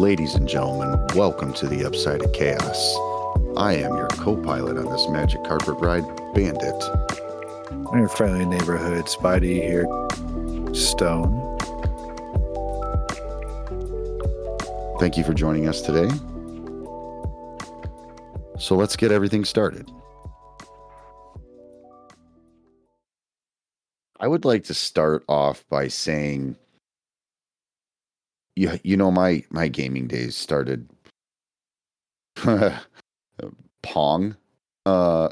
Ladies and gentlemen, welcome to the Upside of Chaos. I am your co-pilot on this magic carpet ride, Bandit. I'm your friendly neighborhood Spidey here, Stone. Thank you for joining us today. So let's get everything started. I would like to start off by saying, you know, my gaming days started Pong. Right,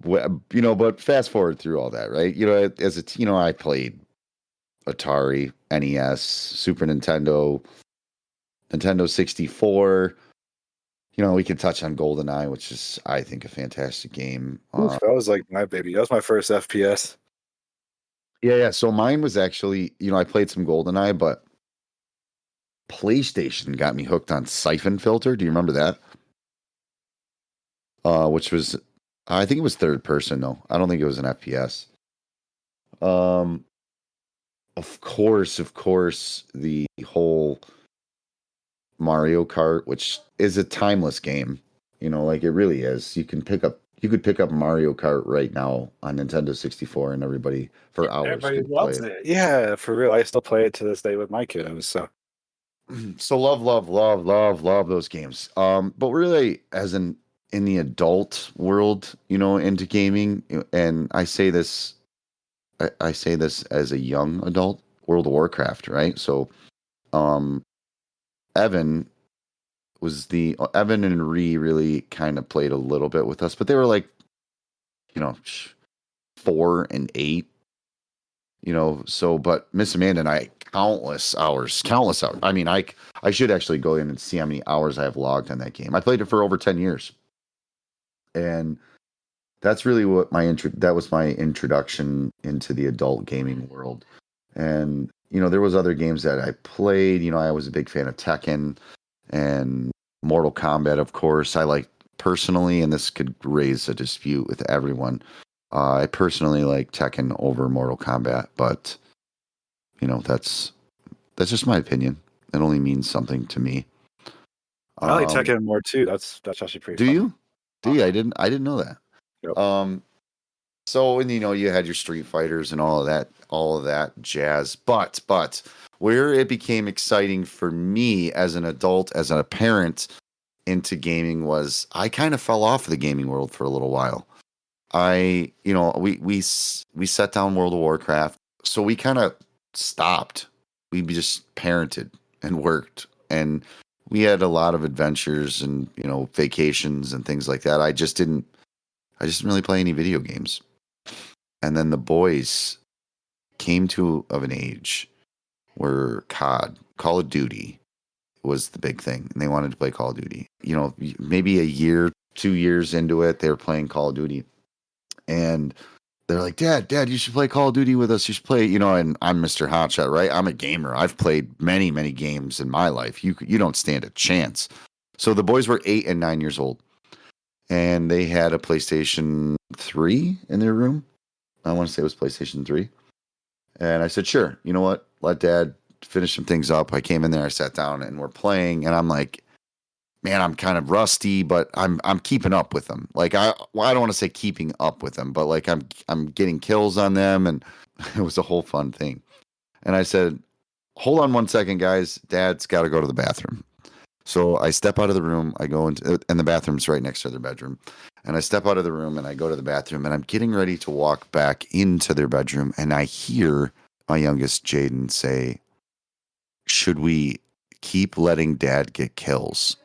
But fast forward through all that, right? I played Atari, NES, Super Nintendo, Nintendo 64. We can touch on GoldenEye, which is, I think, a fantastic game. Oof, that was like my baby. That was my first FPS. Yeah. So mine was actually, I played some GoldenEye, but PlayStation got me hooked on Siphon Filter. Do you remember that? Which was, I think it was third person, though. I don't think it was an FPS. Of course, the whole Mario Kart, which is a timeless game. Like it really is. You could pick up Mario Kart right now on Nintendo 64 and everybody for hours Everybody could loves play it. Yeah, for real. I still play it to this day with my kiddos. So So love those games. But really in the adult world, into gaming, and I say this as a young adult, World of Warcraft, right? So Evan and Ree really kind of played a little bit with us, but they were like, 4 and 8, but Miss Amanda and I, countless hours. I mean, I should actually go in and see how many hours I have logged on that game. I played it for over 10 years. And that's really what that was my introduction into the adult gaming world. And, there was other games that I played. I was a big fan of Tekken and Mortal Kombat, of course. I like personally, and this could raise a dispute with everyone. I personally like Tekken over Mortal Kombat, but that's just my opinion. It only means something to me. I like Tekken more too. That's actually pretty. Do fun. you? Do you? I didn't know that. Yep. So, and you had your Street Fighters and all of that jazz. But where it became exciting for me as an adult, as a parent into gaming, was I kind of fell off of the gaming world for a little while. We set down World of Warcraft, so we kind of stopped. We just parented and worked, and we had a lot of adventures and vacations and things like that. I just didn't really play any video games. And then the boys came to of an age where Call of Duty was the big thing, and they wanted to play Call of Duty. Maybe a year, 2 years into it, they were playing Call of Duty, and they're like, Dad, you should play Call of Duty with us. You should play, and I'm Mr. Hotshot, right? I'm a gamer. I've played many, many games in my life. You don't stand a chance. So the boys were 8 and 9 years old, and they had a PlayStation 3 in their room. I want to say it was PlayStation 3. And I said, sure, you know what? Let Dad finish some things up. I came in there, I sat down, and we're playing, and I'm like, man, I'm kind of rusty, but I'm keeping up with them. Like I don't want to say keeping up with them, but like I'm getting kills on them, and it was a whole fun thing. And I said, hold on 1 second, guys. Dad's got to go to the bathroom. So I step out of the room. I go into, and the bathroom's right next to their bedroom. And I step out of the room and I go to the bathroom, and I'm getting ready to walk back into their bedroom, and I hear my youngest Jaden say, should we keep letting Dad get kills,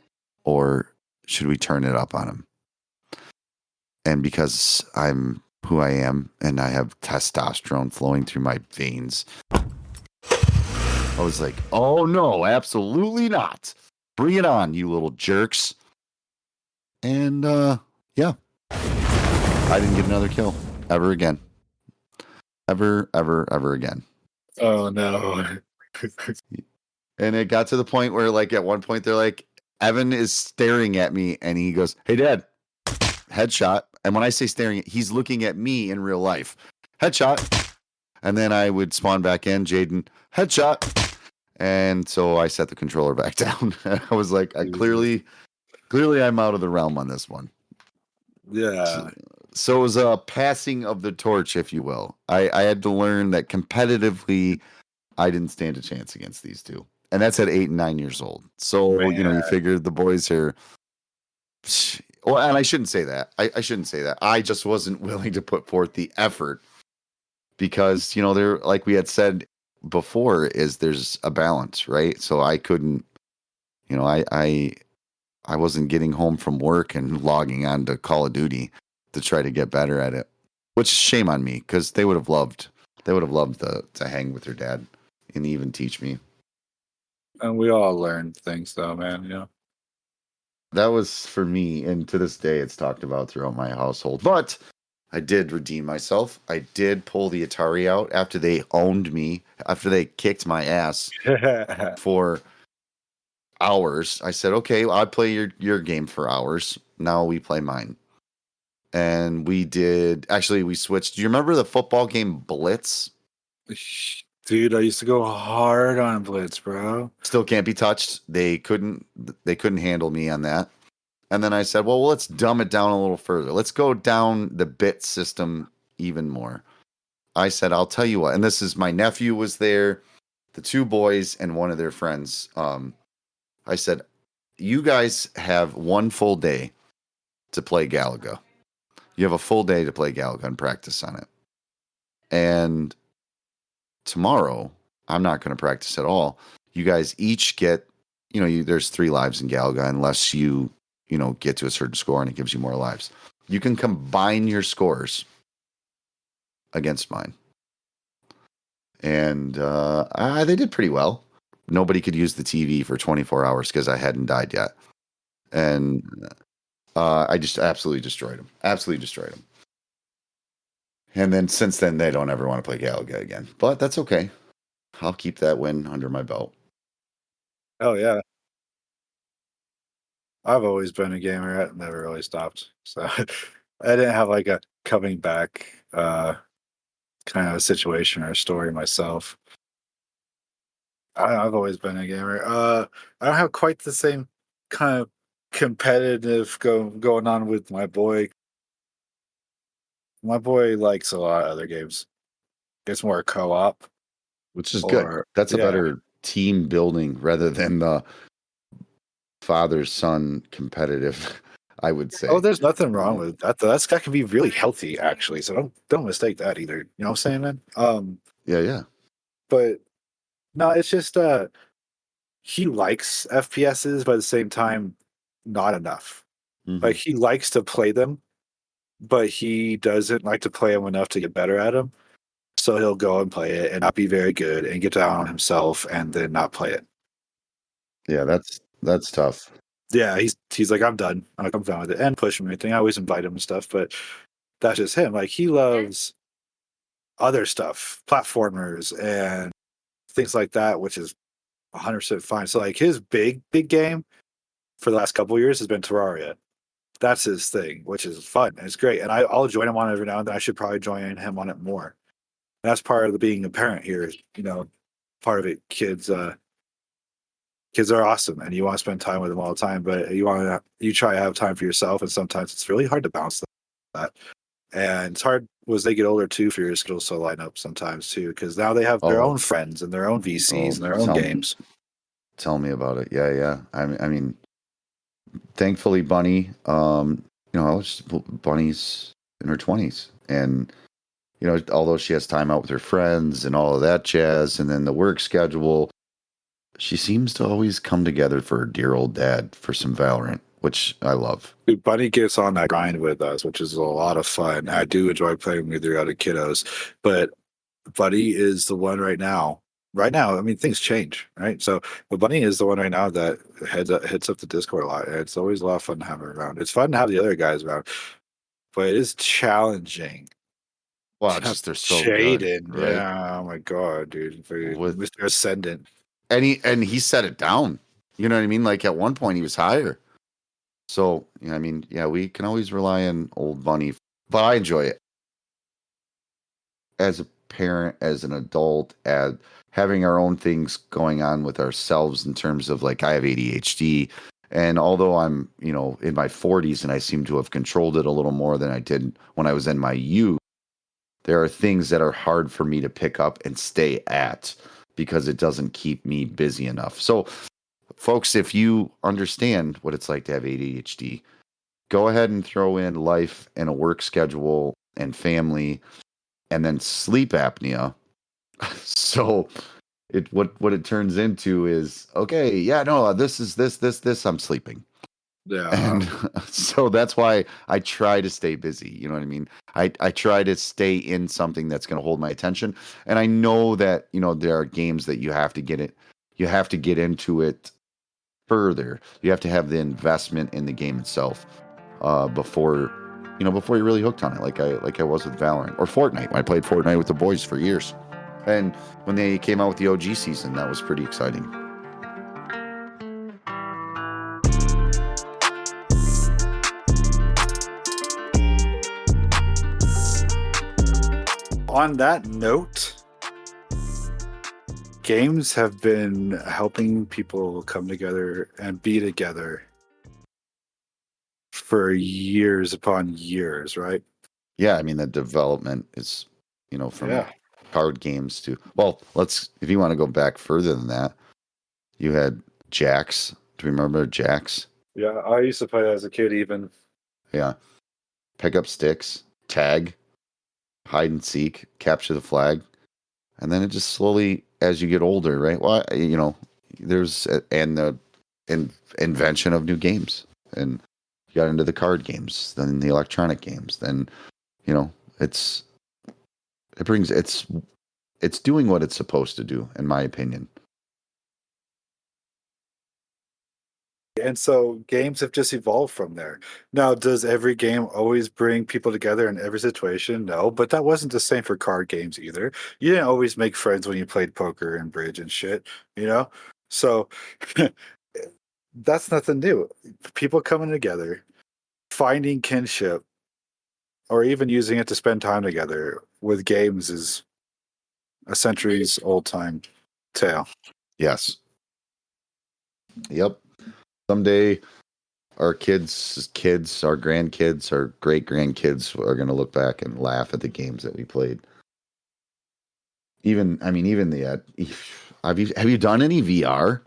or should we turn it up on him? And because I'm who I am and I have testosterone flowing through my veins, I was like, oh no, absolutely not. Bring it on, you little jerks. And yeah, I didn't get another kill ever again. Ever again. Oh no. And it got to the point where, like, at one point they're like, Evan is staring at me and he goes, hey, Dad, headshot. And when I say staring, he's looking at me in real life. Headshot. And then I would spawn back in, Jaden, headshot. And so I set the controller back down. I was like, I Jesus. clearly I'm out of the realm on this one. Yeah. So it was a passing of the torch, if you will. I had to learn that competitively, I didn't stand a chance against these two. And that's at 8 and 9 years old. So, you know, you figure the boys are. Well, and I shouldn't say that. I shouldn't say that. I just wasn't willing to put forth the effort because, you know, there, like we had said before, is there's a balance, right? So I couldn't, you know, I wasn't getting home from work and logging on to Call of Duty to try to get better at it, which is shame on me because they would have loved to hang with their dad and even teach me. And we all learn things, though, man. You know. That was for me, and to this day, it's talked about throughout my household. But I did redeem myself. I did pull the Atari out after they owned me, after they kicked my ass for hours. I said, "Okay, well, I'll play your game for hours. Now we play mine." And we did. Actually, we switched. Do you remember the football game Blitz? Dude, I used to go hard on Blitz, bro. Still can't be touched. They couldn't handle me on that. And then I said, well, let's dumb it down a little further. Let's go down the bit system even more. I said, I'll tell you what. And this is my nephew was there, the two boys, and one of their friends. I said, you guys have one full day to play Galaga. You have a full day to play Galaga and practice on it. And tomorrow, I'm not going to practice at all. You guys each get, you know, there's 3 lives in Galaga unless you get to a certain score and it gives you more lives. You can combine your scores against mine. And they did pretty well. Nobody could use the TV for 24 hours because I hadn't died yet. And I just absolutely destroyed them. Absolutely destroyed them. And then since then, they don't ever want to play Galaga again. But that's okay. I'll keep that win under my belt. Oh, yeah. I've always been a gamer. I never really stopped. So I didn't have like a coming back kind of a situation or a story myself. I've always been a gamer. I don't have quite the same kind of competitive going on with my boy. My boy likes a lot of other games. It's more co-op, Which is good. or That's a yeah. better team building rather than the father son competitive, I would say. Oh, there's nothing wrong with that. That can be really healthy, actually. So don't mistake that either. You know what I'm saying, man? Yeah. But no, it's just he likes FPSs, but at the same time, not enough. Mm-hmm. Like he likes to play them, but he doesn't like to play them enough to get better at them. So he'll go and play it and not be very good and get down on himself and then not play it. Yeah, that's tough. Yeah, he's like, I'm done. I'm done with it. And push him and everything. I always invite him and stuff, but that's just him. Like he loves other stuff, platformers and things like that, which is 100% fine. So like his big game for the last couple of years has been Terraria. That's his thing, which is fun. And it's great. And I'll join him on it every now and then. I should probably join him on it more. That's part of the being a parent here is, part of it. Kids are awesome and you want to spend time with them all the time, but you try to have time for yourself. And sometimes it's really hard to balance that. And it's hard as they get older too for your schedules to line up sometimes too, because now they have their own friends and their own VCs and their own games. Tell me about it. Yeah. I mean, thankfully, Bunny, Bunny's in her 20s, and although she has time out with her friends and all of that jazz, and then the work schedule, she seems to always come together for her dear old dad for some Valorant, which I love. Dude, Bunny gets on that grind with us, which is a lot of fun. I do enjoy playing with your other kiddos, but Buddy is the one right now. Right now, I mean, things change, right? So, but Bunny is the one right now that hits up the Discord a lot. And it's always a lot of fun to have her around. It's fun to have the other guys around, but it is challenging. Wow, just they're so Jaden, good, right? yeah. Oh my god, dude, With Mr. Ascendant, and he set it down. You know what I mean? Like at one point he was higher. So I mean, yeah, we can always rely on old Bunny, but I enjoy it as a parent, as an adult, as having our own things going on with ourselves in terms of like I have ADHD. And although I'm, in my 40s and I seem to have controlled it a little more than I did when I was in my youth, there are things that are hard for me to pick up and stay at because it doesn't keep me busy enough. So, folks, if you understand what it's like to have ADHD, go ahead and throw in life and a work schedule and family and then sleep apnea. So what it turns into is, okay, yeah, no, this is this I'm sleeping. Yeah. And so that's why I try to stay busy. You know what I mean? I try to stay in something that's going to hold my attention. And I know that, there are games that you have to get into it further. You have to have the investment in the game itself before before you're really hooked on it, like I was with Valorant or Fortnite. I played Fortnite with the boys for years. And when they came out with the OG season, that was pretty exciting. On that note, games have been helping people come together and be together for years upon years, right? Yeah, I mean the development is, from card games to, well, if you want to go back further than that, you had Jax. Do you remember Jax? Yeah, I used to play that as a kid even. Yeah. Pick up sticks, tag, hide and seek, capture the flag. And then it just slowly, as you get older, right? Well, there's and the invention of new games, and you got into the card games, then the electronic games, then it's it's doing what it's supposed to do, in my opinion. And so games have just evolved from there. Now, does every game always bring people together in every situation? No, but that wasn't the same for card games either. You didn't always make friends when you played poker and bridge and shit, you know? So that's nothing new. People coming together, finding kinship, or even using it to spend time together with games is a centuries old time tale. Yes. Yep. Someday our kids, our grandkids, our great grandkids are going to look back and laugh at the games that we played. Even the have you done any VR?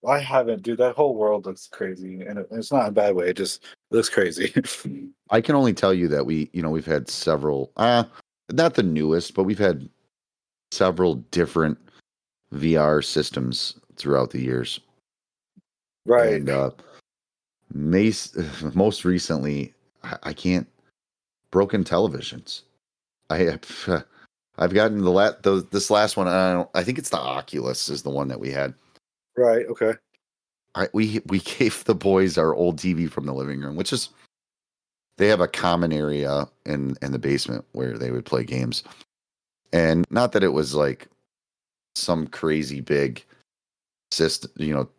I haven't, dude. That whole world looks crazy, and it's not in a bad way. It just looks crazy. I can only tell you that we've had several, not the newest, but we've had several different VR systems throughout the years. Right. And most recently, I can't, broken televisions. I have, I've gotten this last one. I think it's the Oculus is the one that we had. Right. Okay. We gave the boys our old TV from the living room, which is, they have a common area in the basement where they would play games. And not that it was like some crazy big system,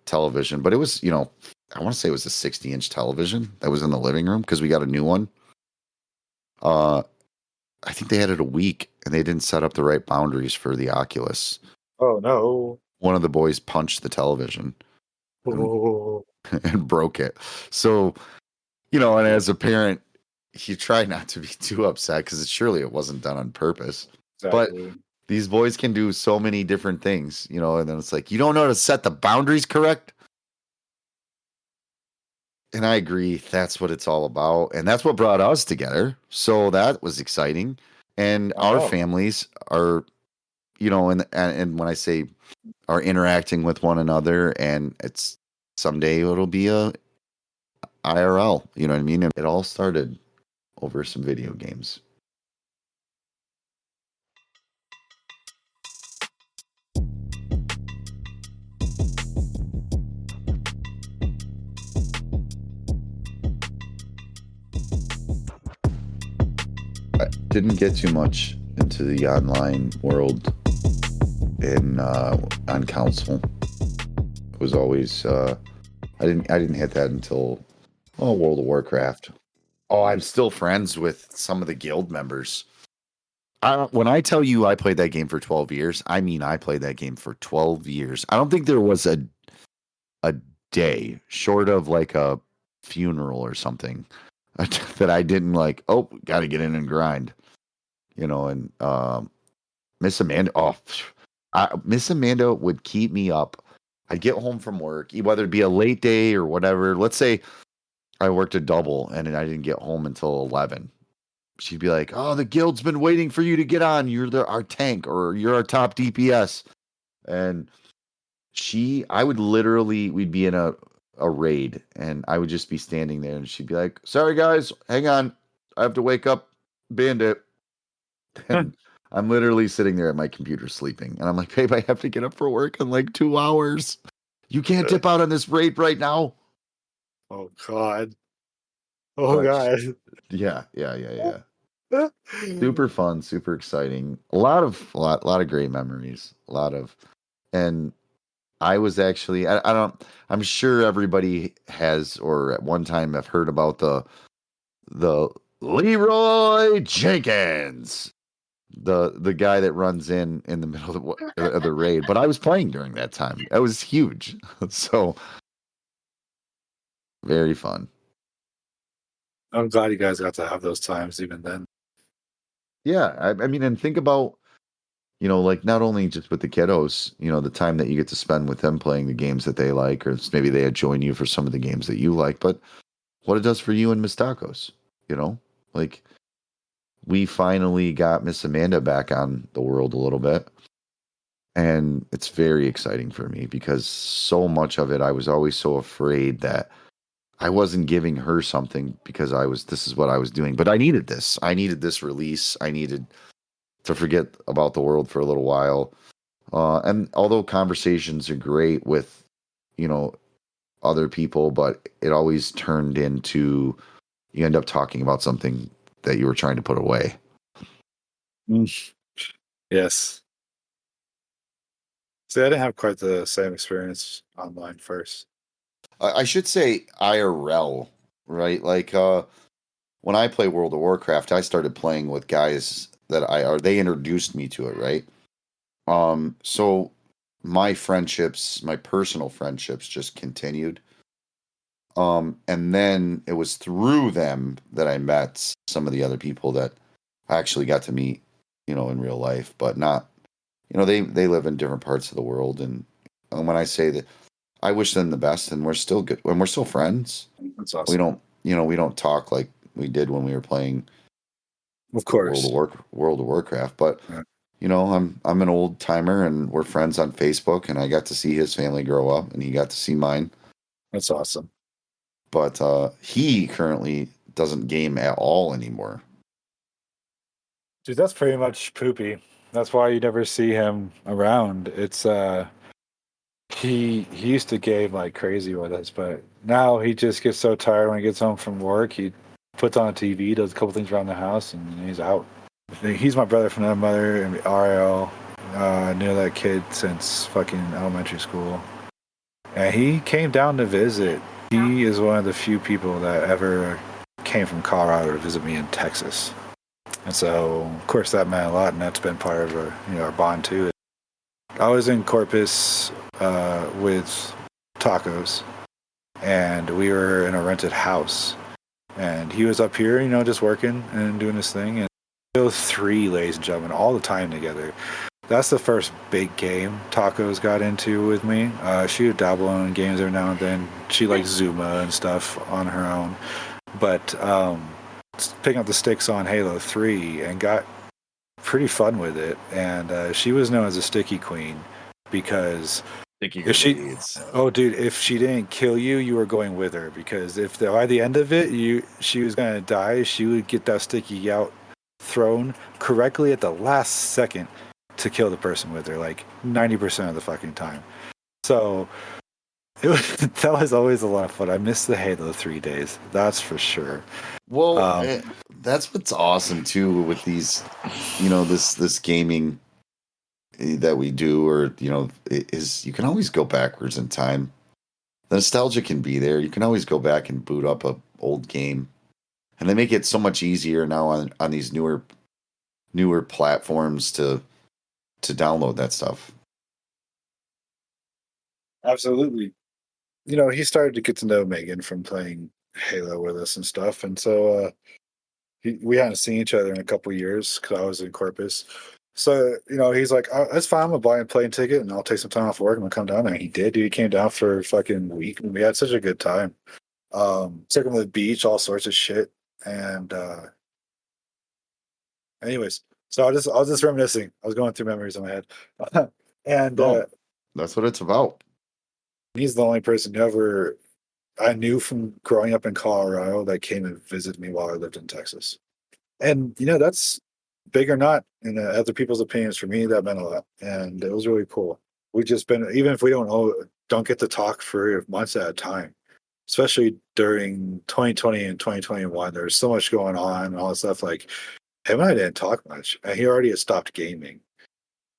television, but it was, I want to say it was a 60-inch television that was in the living room because we got a new one. I think they had it a week and they didn't set up the right boundaries for the Oculus. Oh no. One of the boys punched the television Oh. and broke it. So, and as a parent, you try not to be too upset because surely it wasn't done on purpose. Exactly. But these boys can do so many different things, and then it's like, you don't know how to set the boundaries correct. And I agree. That's what it's all about. And that's what brought us together. So that was exciting. And our families are, and when I say are interacting with one another, and it's someday it'll be a IRL, you know what I mean? And it all started over some video games. I didn't get too much into the online world on console. It was always I didn't hit that until World of Warcraft. Oh, I'm still friends with some of the guild members. When I tell you I played that game for 12 years, I mean I played that game for 12 years. I don't think there was a day short of like a funeral or something that I didn't like, oh, got to get in and grind, and Miss Amanda, Miss Amanda would keep me up. I'd get home from work, whether it be a late day or whatever. Let's say I worked a double and I didn't get home until 11. She'd be like, "Oh, the guild's been waiting for you to get on. You're our tank, or you're our top DPS." And I would literally, we'd be in a raid, and I would just be standing there, and she'd be like, "Sorry guys, hang on, I have to wake up Bandit." And I'm literally sitting there at my computer sleeping, and I'm like, "Babe, I have to get up for work in like 2 hours. You can't dip out on this raid right now." Oh God. Oh But God. yeah. Super fun, super exciting. A lot of great memories. And I was actually, I don't, I'm sure everybody has, or at one time have heard about the Leroy Jenkins, the guy that runs in the middle of the raid. But I was playing during that time. That was huge. So very fun. I'm glad you guys got to have those times even then. Yeah, I mean, and think about, like not only just with the kiddos, the time that you get to spend with them playing the games that they like, or maybe they join you for some of the games that you like, but what it does for you and Miss Tacos, like we finally got Miss Amanda back on the world a little bit. And it's very exciting for me because so much of it, I was always so afraid that I wasn't giving her something because this is what I was doing, but I needed this. I needed this release. I needed to forget about the world for a little while. And although conversations are great with, other people, but it always turned into you end up talking about something that you were trying to put away. Yes. See, I didn't have quite the same experience online first. I should say IRL, right? Like when I play World of Warcraft, I started playing with guys that they introduced me to it, right? So my personal friendships just continued. And then it was through them that I met some of the other people that I actually got to meet, in real life, but not, they live in different parts of the world. And when I say that, I wish them the best, and we're still good, and we're still friends. That's awesome. We don't talk like we did when we were playing, of course, World of Warcraft, but yeah. I'm an old timer, and we're friends on Facebook, and I got to see his family grow up, and he got to see mine. That's awesome. But he currently doesn't game at all anymore. Dude, that's pretty much poopy. That's why you never see him around. It's he used to game like crazy with us, but now he just gets so tired when he gets home from work. He puts on a TV, does a couple things around the house, and he's out. He's my brother from another mother, and RL. Knew that kid since fucking elementary school, and he came down to visit. He is one of the few people that ever came from Colorado to visit me in Texas. And so, of course, that meant a lot, and that's been part of our bond too. I was in Corpus with Tacos, and we were in a rented house, and he was up here, just working and doing his thing. And those three, ladies and gentlemen, all the time together. That's the first big game Tacos got into with me. She would dabble in games every now and then. She likes Zuma and stuff on her own, but picking up the sticks on Halo 3 and got pretty fun with it. And she was known as a sticky queen because if she didn't kill you, you were going with her, because if by the end of it she was gonna die, she would get that sticky out thrown correctly at the last second to kill the person with her, like 90% of the fucking time. So that was always a lot of fun. I miss the Halo 3 days, that's for sure. Well, that's what's awesome too with these, this gaming that we do, or is you can always go backwards in time. The nostalgia can be there. You can always go back and boot up a old game, and they make it so much easier now on these newer newer platforms to download that stuff. Absolutely. You know, he started to get to know Megan from playing Halo with us and stuff, and so we hadn't seen each other in a couple years because I was in Corpus. So you know, he's like, oh, "That's fine. I'm gonna buy a plane ticket and I'll take some time off work. I'm gonna come down there." And he did. Dude, he came down for a fucking week, and we had such a good time. Took him to the beach, all sorts of shit, and anyways, so I was just reminiscing. I was going through memories in my head, and No, that's what it's about. he's the only person who ever I knew from growing up in Colorado that came and visited me while I lived in Texas. And you know, that's big or not in other people's opinions. For me, that meant a lot, and it was really cool. We just been even if we don't get to talk for months at a time, especially during 2020 and 2021. There's so much going on and all that stuff. Like him and I didn't talk much, and he already had stopped gaming.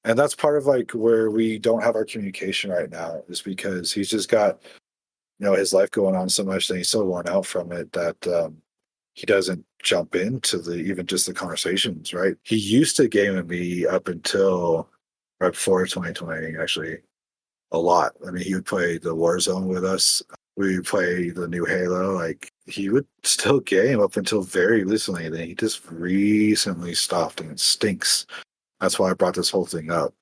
And that's part of like where we don't have our communication right now is because he's just got his life going on so much that he's so worn out from it that he doesn't jump into the even just the conversations, right? He used to game with me up until right before 2020, actually, a lot. I mean, he would play the Warzone with us. We would play the new Halo. Like he would still game up until very recently. Then he just recently stopped, and it stinks. That's why I brought this whole thing up.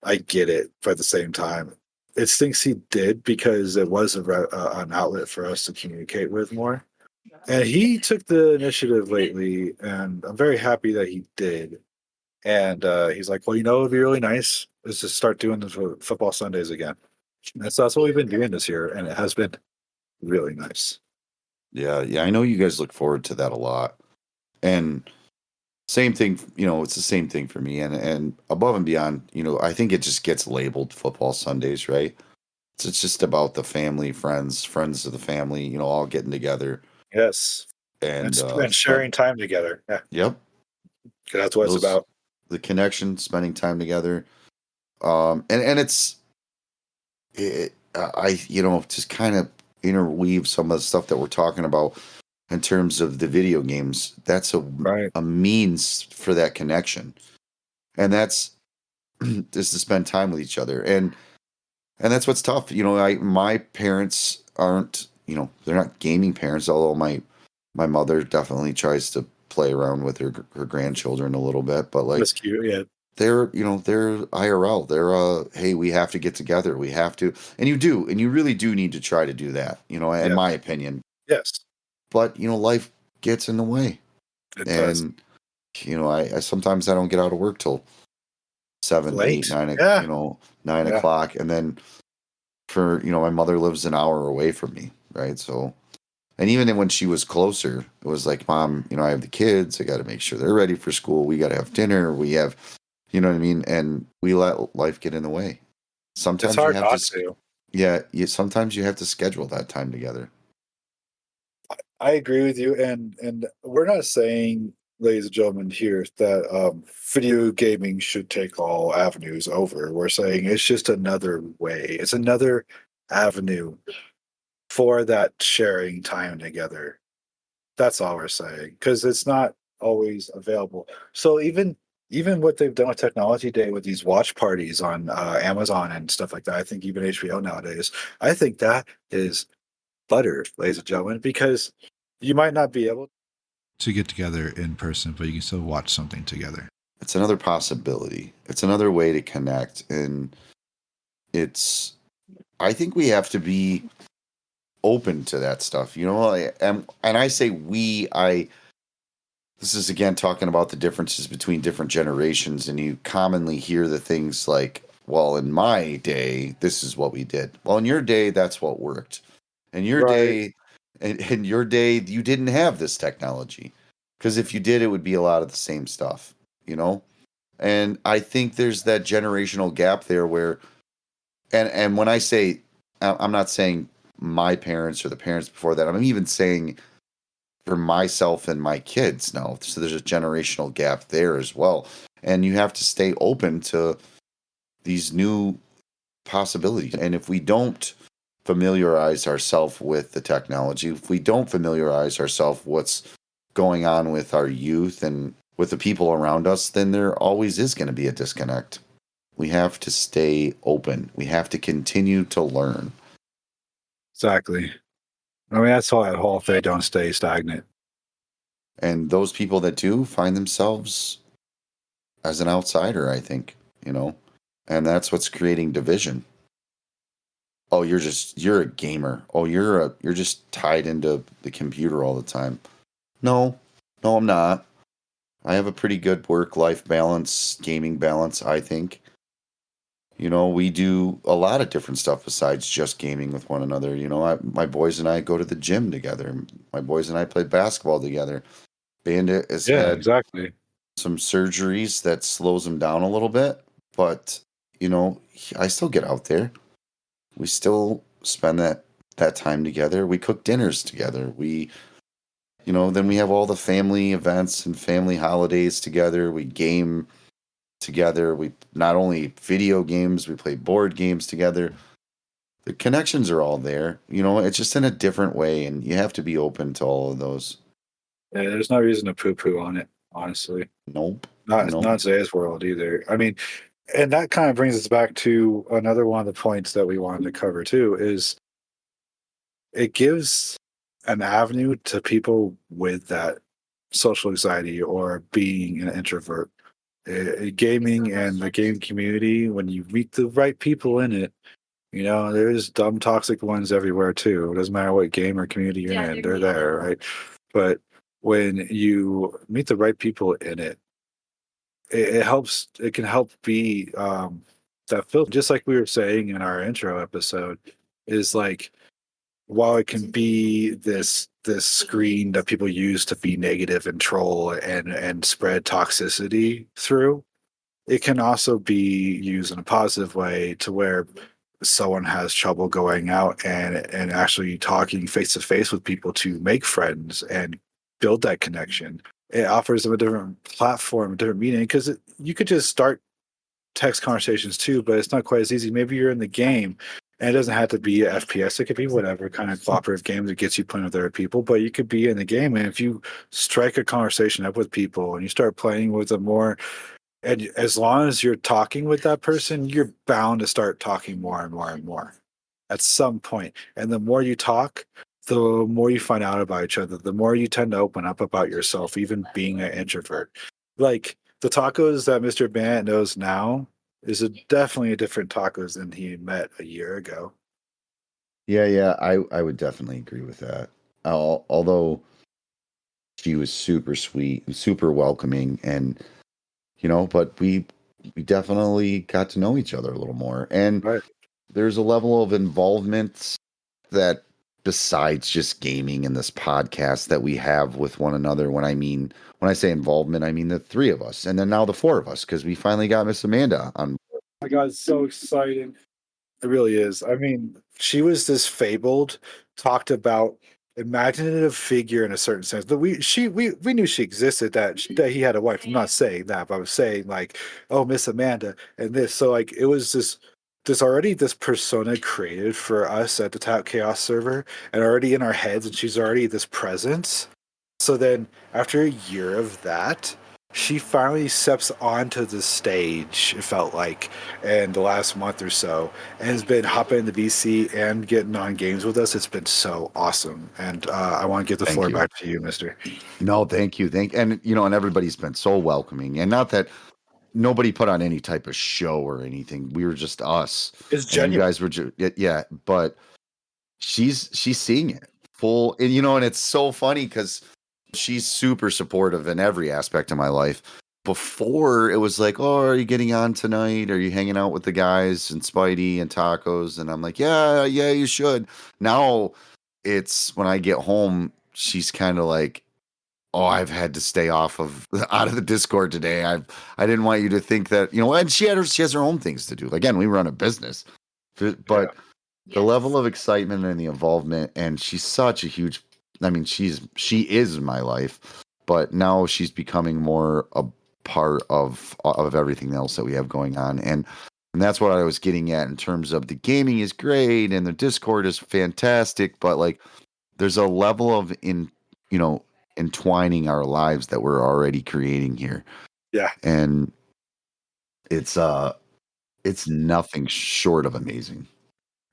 I get it, but at the same time, it stinks he did because it was an outlet for us to communicate with more. And he took the initiative lately, and I'm very happy that he did. And he's like, well, it'd be really nice is to start doing the football Sundays again. And so that's what we've been doing this year, and it has been really nice. Yeah, I know you guys look forward to that a lot. And same thing, it's the same thing for me. And above and beyond, I think it just gets labeled football Sundays, right? It's just about the family, friends of the family, all getting together Yes, and and sharing time together. Yeah, Yep, 'cause that's what it's those about. the connection, spending time together. And I just kind of interweave some of the stuff that we're talking about in terms of the video games. That's Right. a means for that connection, and that's is to spend time with each other, and that's what's tough. My parents aren't, they're not gaming parents, although my mother definitely tries to play around with her grandchildren a little bit, but like That's cute. Yeah. they're IRL. They're hey, we have to get together. We have to, and you really do need to try to do that, in Yeah. my opinion. Yes, But life gets in the way, it does. and I sometimes I don't get out of work till 7, 8, Late. 9, Yeah. 9 Yeah. o'clock, and then for my mother lives an hour away from me, right? So, and even when she was closer, it was like, Mom, I have the kids. I got to make sure they're ready for school. We got to have dinner. We have, you know what I mean? And we let life get in the way. It's Sometimes you hard have not to, to. yeah, sometimes you have to schedule that time together. I agree with you, and we're not saying, ladies and gentlemen, here that video gaming should take all avenues over. We're saying it's just another way. It's another avenue for that sharing time together. That's all we're saying because it's not always available. So even what they've done with Technology Day with these watch parties on Amazon and stuff like that, I think even HBO nowadays, I think that is butter, ladies and gentlemen, because you might not be able to get together in person, but you can still watch something together. It's another possibility. It's another way to connect. And I think we have to be open to that stuff, and I say this is again talking about the differences between different generations, and you commonly hear the things like, well, in my day, this is what we did. Well, in your day, that's what worked. In your Right. day, in your day, you didn't have this technology. Because if you did, it would be a lot of the same stuff, you know? And I think there's that generational gap there where, and when I say, I'm not saying my parents or the parents before that, I'm even saying for myself and my kids now. So there's a generational gap there as well. And you have to stay open to these new possibilities. And if we don't familiarize ourselves with the technology, if we don't familiarize ourselves what's going on with our youth and with the people around us, then there always is going to be a disconnect. We have to stay open. We have to continue to learn. Exactly. I mean, that's all that whole thing. Don't stay stagnant. And those people that do find themselves as an outsider, I think, and that's what's creating division. Oh, you're a gamer. Oh, you're just tied into the computer all the time. No, no, I'm not. I have a pretty good work-life balance, gaming balance, I think. We do a lot of different stuff besides just gaming with one another. My boys and I go to the gym together. My boys and I play basketball together. Bandit has Yeah, had exactly. some surgeries that slows him down a little bit, but I still get out there. We still spend that time together. We cook dinners together. Then we have all the family events and family holidays together. We game together. We not only video games, we play board games together. The connections are all there. It's just in a different way, and you have to be open to all of those. Yeah, there's no reason to poo-poo on it, honestly. Nope. Not today's world either. I mean, and that kind of brings us back to another one of the points that we wanted to cover too, is it gives an avenue to people with that social anxiety or being an introvert. Gaming and the game community, when you meet the right people in it, there's dumb, toxic ones everywhere too. It doesn't matter what game or community you're in, they're there, right? But when you meet the right people in it, it helps. It can help be that filter. Just like we were saying in our intro episode, is like while it can be this screen that people use to be negative and troll and spread toxicity through, it can also be used in a positive way to where someone has trouble going out and actually talking face to face with people to make friends and build that connection. It offers them a different platform, a different meaning, because you could just start text conversations too, but it's not quite as easy. Maybe you're in the game and it doesn't have to be a FPS. It could be whatever kind of cooperative game that gets you playing with other people, but you could be in the game. And if you strike a conversation up with people and you start playing with them more, and as long as you're talking with that person, you're bound to start talking more and more and more at some point. And the more you talk, the more you find out about each other, the more you tend to open up about yourself, even being an introvert. Like the tacos that Mr. Bant knows now is definitely a different tacos than he met a year ago. Yeah, I would definitely agree with that. Although she was super sweet and super welcoming, and but we definitely got to know each other a little more, and Right. there's a level of involvement that besides just gaming in this podcast that we have with one another. When I say involvement, I mean the three of us, and then now the four of us, because we finally got Miss Amanda on. Oh my God, it's so exciting. It really is. I mean, she was this fabled, talked about imaginative figure in a certain sense. But we knew she existed, that he had a wife. I'm not saying that, but I was saying like, oh, Miss Amanda and this. So like it was this persona created for us at the Tap Chaos server and already in our heads, and she's already this presence. So then after a year of that, she finally steps onto the stage, it felt like, in the last month or so, and has been hopping into VC and getting on games with us. It's been so awesome. And I want to give the Thank floor you. back to you, mister. No, thank you, and and everybody's been so welcoming, and not that nobody put on any type of show or anything. We were just us, It's and you genuine. guys were just yeah. But she's seeing it full, and and it's so funny because she's super supportive in every aspect of my life. Before it was like, oh, are you getting on tonight? Are you hanging out with the guys and Spidey and tacos? And I'm like, yeah, you should. Now it's when I get home, she's kind of like, oh, I've had to stay off of out of the Discord today. I didn't want you to think that, and she has her own things to do. Again, we run a business. Yeah. But the level of excitement and the involvement, and she's such a huge, I mean, she is my life, but now she's becoming more a part of everything else that we have going on. And that's what I was getting at in terms of the gaming is great and the Discord is fantastic, but like there's a level of entwining our lives that we're already creating here. Yeah. And it's nothing short of amazing.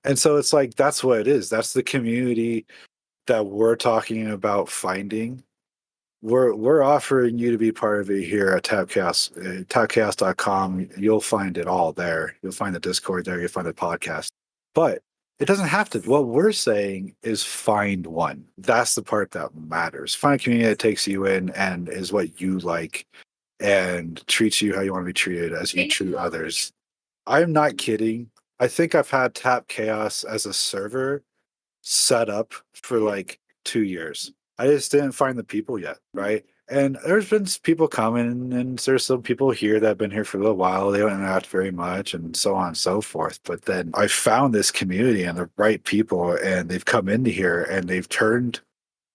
And so it's like that's what it is. That's the community that we're talking about finding. We're offering you to be part of it here at Tabcast, tabcast.com. You'll find it all there. You'll find the Discord there. You'll find the podcast. But it doesn't have to. What we're saying is find one. That's the part that matters. Find a community that takes you in and is what you like and treats you how you want to be treated as you treat others. I'm not kidding. I think I've had Tap Chaos as a server set up for like 2 years. I just didn't find the people yet, right? And there's been people coming, and there's some people here that have been here for a little while. They don't interact very much, and so on and so forth. But then I found this community and the right people, and they've come into here and they've turned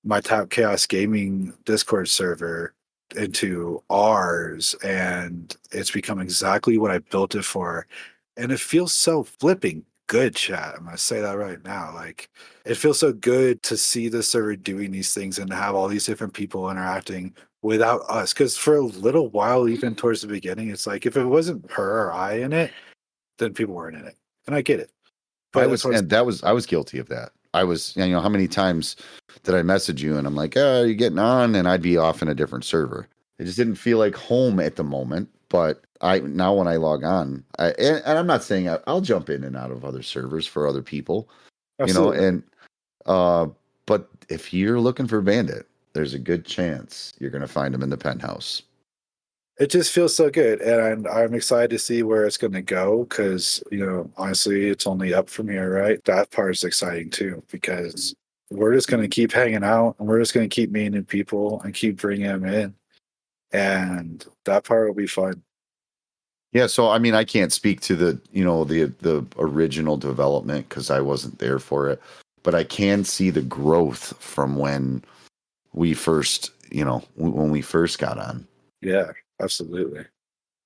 my Tap Chaos Gaming Discord server into ours, and it's become exactly what I built it for. And it feels so flipping good, chat. I'm gonna say that right now. Like, it feels so good to see the server doing these things and have all these different people interacting without us. Because for a little while, even towards the beginning, it's like if it wasn't her or I in it, then people weren't in it. And I get it. But that's what I was guilty of that. I was, how many times did I message you and I'm like, oh, are you getting on? And I'd be off in a different server. It just didn't feel like home at the moment. But now when I log on, and I'm not saying I'll jump in and out of other servers for other people, absolutely. and but if you're looking for Bandit, there's a good chance you're going to find him in the penthouse. It just feels so good, and I'm excited to see where it's going to go because, honestly, it's only up from here, right? That part is exciting too because we're just going to keep hanging out and we're just going to keep meeting people and keep bringing them in, and that part will be fun. Yeah, so I mean, I can't speak to the original development because I wasn't there for it, but I can see the growth from when we first, when we first got on. Yeah, absolutely.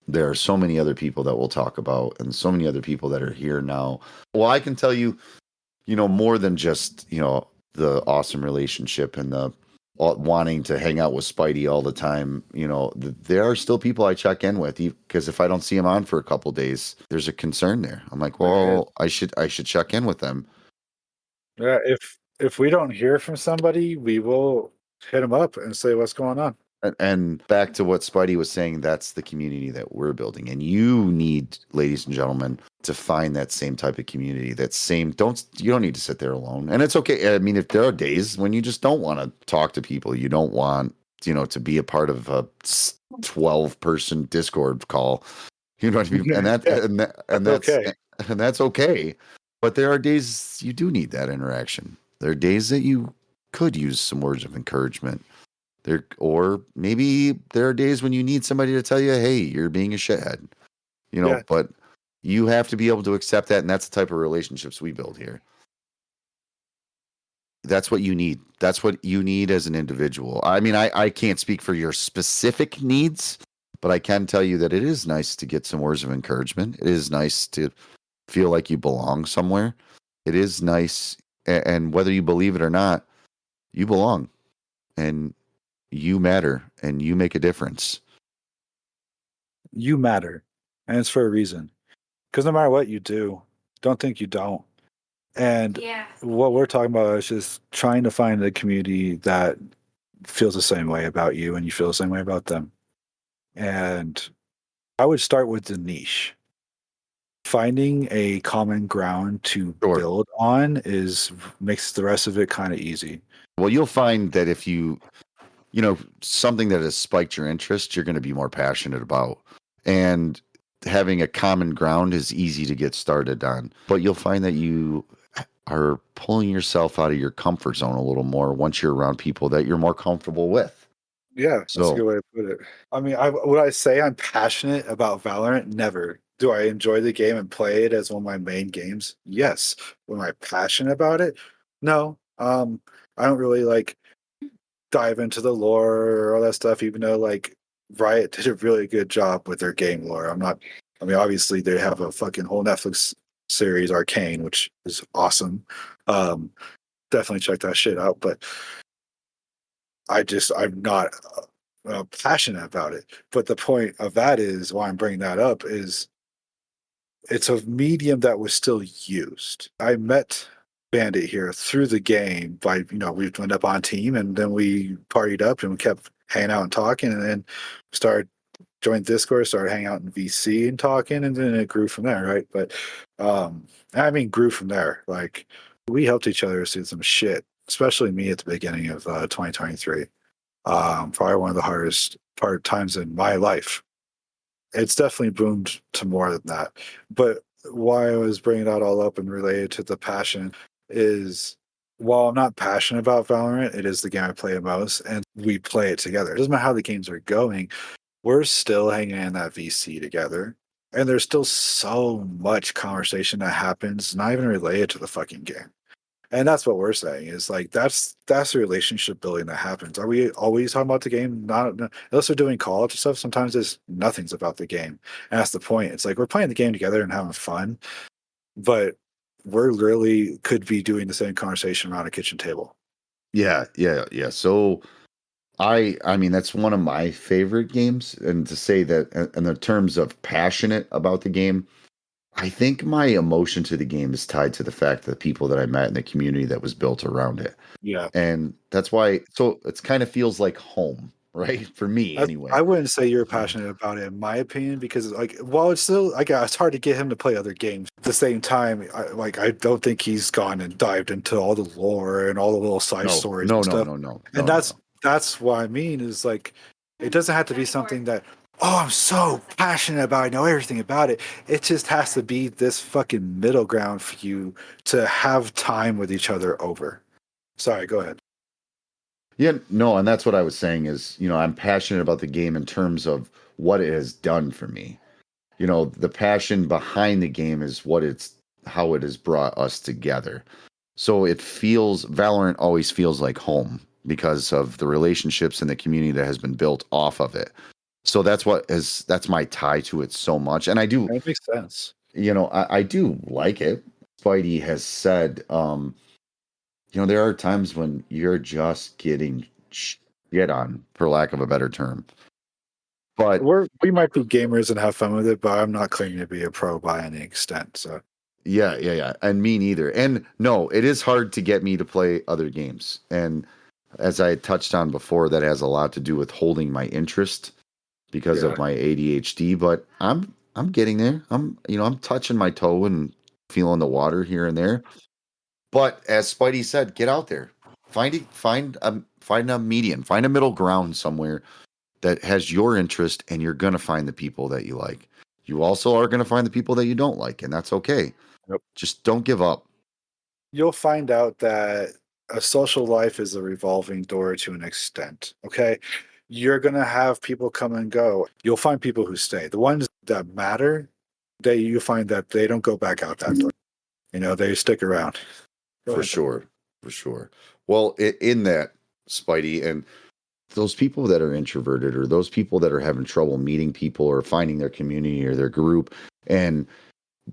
There are so many other people that we'll talk about and so many other people that are here now. Well, I can tell you, more than just, the awesome relationship and the wanting to hang out with Spidey all the time. There are still people I check in with because if I don't see him on for a couple days, there's a concern there. I'm like, well, I should check in with them. Yeah, if we don't hear from somebody, we will hit them up and say what's going on. And back to what Spidey was saying, that's the community that we're building. And you need, ladies and gentlemen, to find that same type of community. You don't need to sit there alone. And it's okay. I mean, if there are days when you just don't want to talk to people, you don't want, to be a part of a 12-person Discord call. You know what I mean? And that's okay. But there are days you do need that interaction. There are days that you could use some words of encouragement. Or maybe there are days when you need somebody to tell you, hey, you're being a shithead. But you have to be able to accept that, and that's the type of relationships we build here. That's what you need. That's what you need as an individual. I mean, I can't speak for your specific needs, but I can tell you that it is nice to get some words of encouragement. It is nice to feel like you belong somewhere. It is nice, and whether you believe it or not, you belong. And you matter and you make a difference. You matter, and it's for a reason. Because no matter what you do, don't think you don't. And what we're talking about is just trying to find a community that feels the same way about you and you feel the same way about them. And I would start with the niche. Finding a common ground to build on makes the rest of it kind of easy. Well, you'll find that if something that has spiked your interest, you're going to be more passionate about. And having a common ground is easy to get started on. But you'll find that you are pulling yourself out of your comfort zone a little more once you're around people that you're more comfortable with. Yeah, that's a good way to put it. I mean, would I say I'm passionate about Valorant? Never. Do I enjoy the game and play it as one of my main games? Yes. Am I passionate about it? No. I don't really dive into the lore or all that stuff, even though Riot did a really good job with their game lore. Obviously they have a fucking whole Netflix series, Arcane, which is awesome. Definitely check that shit out. But I'm not passionate about it. But the point of that is why I'm bringing that up is it's a medium that was still used. I met Bandit here through the game by, we went up on team and then we partied up and we kept hanging out and talking and then started joined Discord, started hanging out in VC and talking, and then it grew from there, right? But grew from there. Like we helped each other through some shit, especially me at the beginning of 2023. Probably one of the hardest times in my life. It's definitely boomed to more than that. But why I was bringing that all up and related to the passion is while I'm not passionate about Valorant, it is the game I play the most, and we play it together. It doesn't matter how the games are going, we're still hanging in that VC together. And there's still so much conversation that happens, not even related to the fucking game. And that's what we're saying is like that's the relationship building that happens. Are we always talking about the game? Not unless we're doing college stuff. Sometimes it's nothing's about the game, and that's the point. It's like we're playing the game together and having fun, but we're really could be doing the same conversation around a kitchen table. Yeah. So I mean that's one of my favorite games, and to say that in the terms of passionate about the game, I think my emotion to the game is tied to the fact that the people that I met and the community that was built around it. Yeah. And that's why, so it's kind of feels like home, right? For me, anyway. I wouldn't say you're passionate about it, in my opinion, because like, while it's still like it's hard to get him to play other games. At the same time, I don't think he's gone and dived into all the lore and all the little side stories and stuff. And that's what I mean is like, it doesn't have to be something that, oh, I'm so passionate about it, I know everything about it. It just has to be this fucking middle ground for you to have time with each other over. Sorry, go ahead. Yeah, no, and that's what I was saying is, I'm passionate about the game in terms of what it has done for me. The passion behind the game is how it has brought us together. So Valorant always feels like home because of the relationships and the community that has been built off of it. So that's my tie to it so much. And I do. That makes sense. I do like it. Spidey has said, there are times when you're just getting shit on, for lack of a better term. But we might be gamers and have fun with it, but I'm not claiming to be a pro by any extent. So yeah, and me neither. And no, it is hard to get me to play other games. And as I touched on before, that has a lot to do with holding my interest because of my ADHD. But I'm getting there. I'm touching my toe and feeling the water here and there. But as Spidey said, get out there, find a median, find a middle ground somewhere that has your interest, and you're gonna find the people that you like. You also are gonna find the people that you don't like, and that's okay. Yep. Just don't give up. You'll find out that a social life is a revolving door to an extent. Okay, you're gonna have people come and go. You'll find people who stay. The ones that matter, you find that they don't go back out that door. They stick around. For sure. Well, in that, Spidey, and those people that are introverted or those people that are having trouble meeting people or finding their community or their group and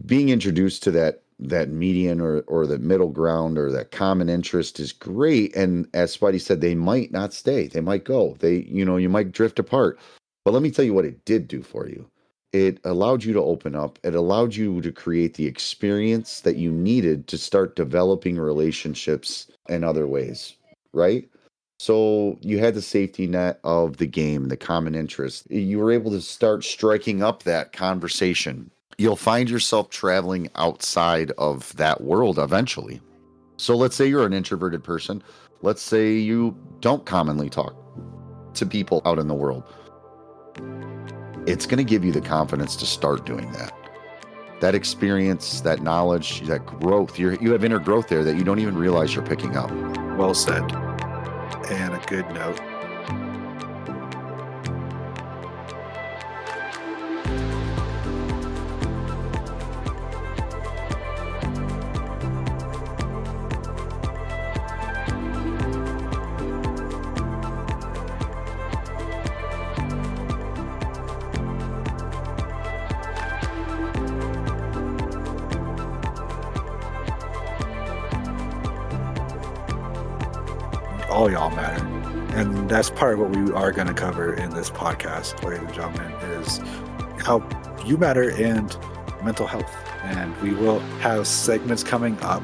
being introduced to that median or the middle ground or that common interest is great. And as Spidey said, they might not stay. They might go. You might drift apart. But let me tell you what it did do for you. It allowed you to open up. It allowed you to create the experience that you needed to start developing relationships in other ways, right? So you had the safety net of the game, the common interest. You were able to start striking up that conversation. You'll find yourself traveling outside of that world eventually. So let's say you're an introverted person. Let's say you don't commonly talk to people out in the world. It's going to give you the confidence to start doing that. That experience, that knowledge, that growth. You have inner growth there that you don't even realize you're picking up. Well said. And a good note. All y'all matter. And that's part of what we are going to cover in this podcast, ladies and gentlemen, is how you matter and mental health. And we will have segments coming up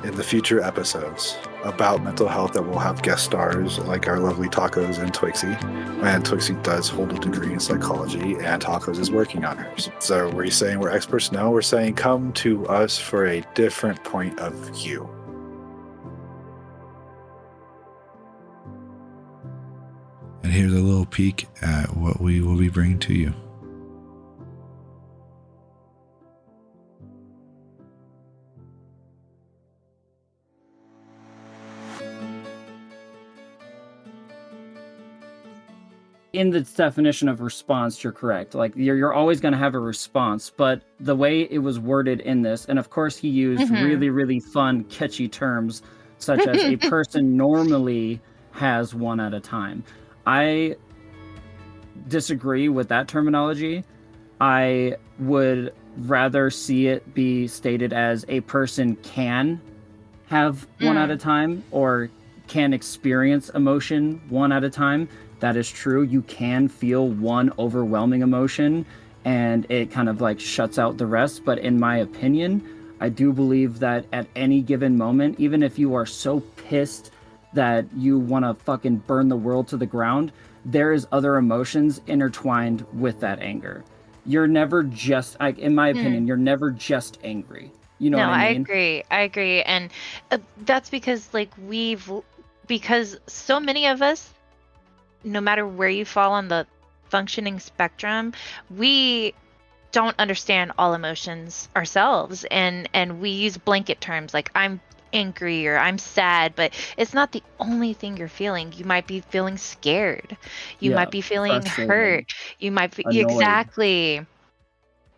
in the future episodes about mental health that will have guest stars like our lovely Tacos and Twixie. And Twixie does hold a degree in psychology, and Tacos is working on hers. So we're saying we're experts? No, we're saying come to us for a different point of view. And here's a little peek at what we will be bringing to you. In the definition of response, you're correct. Like you're always going to have a response, but the way it was worded in this, and of course he used really, really fun, catchy terms, such as a person normally has one at a time. I disagree with that terminology. I would rather see it be stated as a person can have one at a time, or can experience emotion one at a time. That is true. You can feel one overwhelming emotion and it kind of like shuts out the rest. But in my opinion, I do believe that at any given moment, even if you are so pissed that you want to fucking burn the world to the ground, there is other emotions intertwined with that anger. You're never just, like, in my opinion, you're never just angry. You know what I mean? I agree. And that's because because so many of us, no matter where you fall on the functioning spectrum, we don't understand all emotions ourselves, and we use blanket terms like I'm angry or I'm sad, but it's not the only thing you're feeling. You might be feeling scared. You might be feeling hurt. You might be annoyed. Exactly.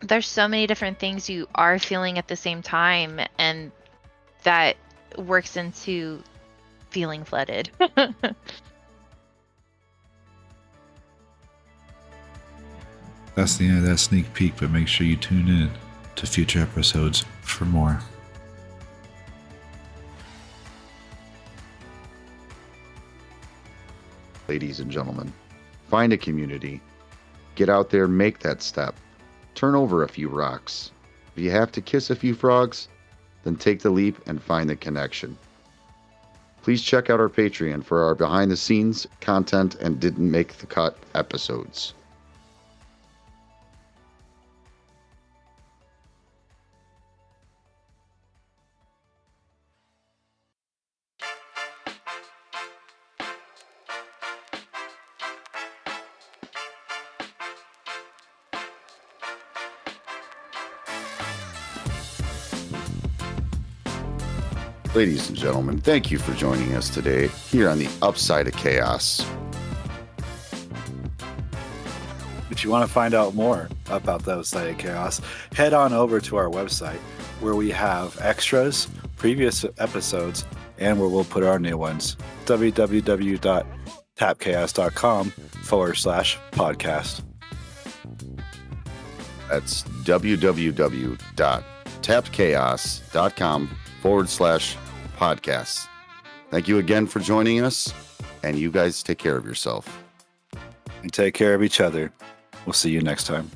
There's so many different things you are feeling at the same time, and that works into feeling flooded. That's the end of that sneak peek, but make sure you tune in to future episodes for more. Ladies and gentlemen, find a community. Get out there, make that step. Turn over a few rocks. If you have to kiss a few frogs, then take the leap and find the connection. Please check out our Patreon for our behind-the-scenes content and didn't make the cut episodes. Ladies and gentlemen, thank you for joining us today here on the Upside of Chaos. If you want to find out more about the Upside of Chaos, head on over to our website where we have extras, previous episodes, and where we'll put our new ones. www.tapchaos.com/podcast. That's www.tapchaos.com/podcast. Thank you again for joining us, and you guys take care of yourself. And take care of each other. We'll see you next time.